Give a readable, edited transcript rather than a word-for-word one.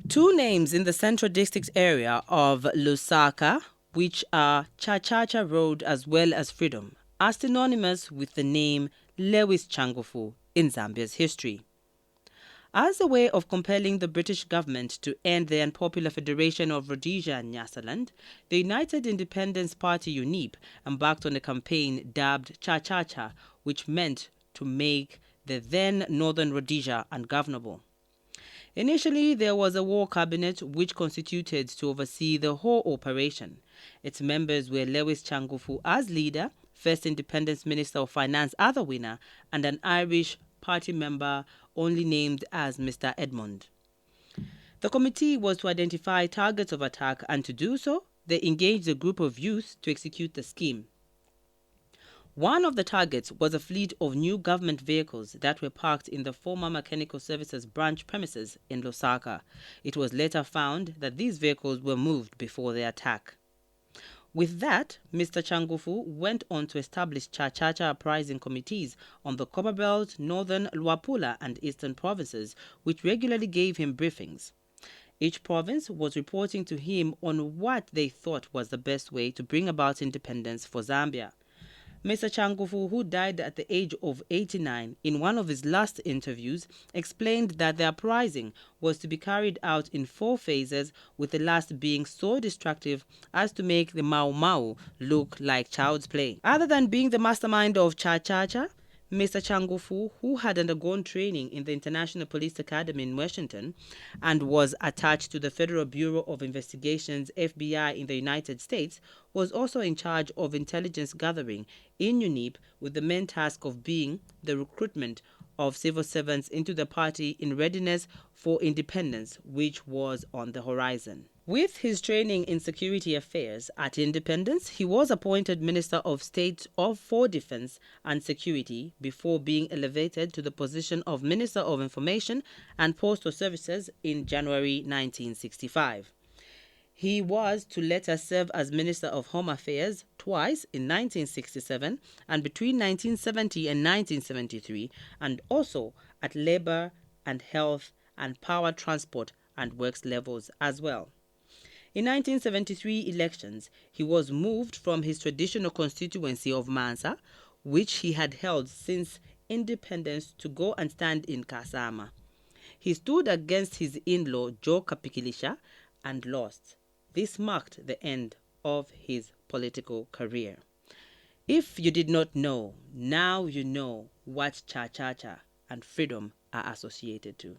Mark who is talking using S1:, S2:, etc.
S1: Two names in the Central District area of Lusaka, which are Chachacha Road as well as Freedom, are synonymous with the name Lewis Changufu in Zambia's history. As a way of compelling the British government to end the unpopular Federation of Rhodesia and Nyasaland, the United Independence Party UNIP embarked on a campaign dubbed Chachacha, which meant to make the then Northern Rhodesia ungovernable. Initially, there was a war cabinet which constituted to oversee the whole operation. Its members were Lewis Changufu as leader, first Independence Minister of Finance Atherwina, and an Irish party member only named as Mr. Edmund. The committee was to identify targets of attack, and to do so, they engaged a group of youth to execute the scheme. One of the targets was a fleet of new government vehicles that were parked in the former Mechanical Services branch premises in Lusaka. It was later found that these vehicles were moved before the attack. With that, Mr. Changufu went on to establish Chachacha uprising committees on the Copperbelt, Northern Luapula and Eastern provinces, which regularly gave him briefings. Each province was reporting to him on what they thought was the best way to bring about independence for Zambia. Mr. Changufu, who died at the age of 89, in one of his last interviews, explained that the uprising was to be carried out in 4 phases, with the last being so destructive as to make the Mau Mau look like child's play. Other than being the mastermind of Chachacha, Mr. Changufu, who had undergone training in the International Police Academy in Washington and was attached to the Federal Bureau of Investigations (FBI) in the United States, was also in charge of intelligence gathering in UNIP, with the main task of being the recruitment of civil servants into the party in readiness for independence, which was on the horizon. With his training in security affairs at independence, he was appointed Minister of State for Defense and Security before being elevated to the position of Minister of Information and Postal Services in January 1965. He was to later serve as Minister of Home Affairs twice in 1967 and between 1970 and 1973, and also at Labour and Health and Power Transport and Works levels as well. In 1973 elections, he was moved from his traditional constituency of Mansa, which he had held since independence, to go and stand in Kasama. He stood against his in-law Joe Kapikilisha and lost. This marked the end of his political career. If you did not know, now you know what Chachacha and freedom are associated to.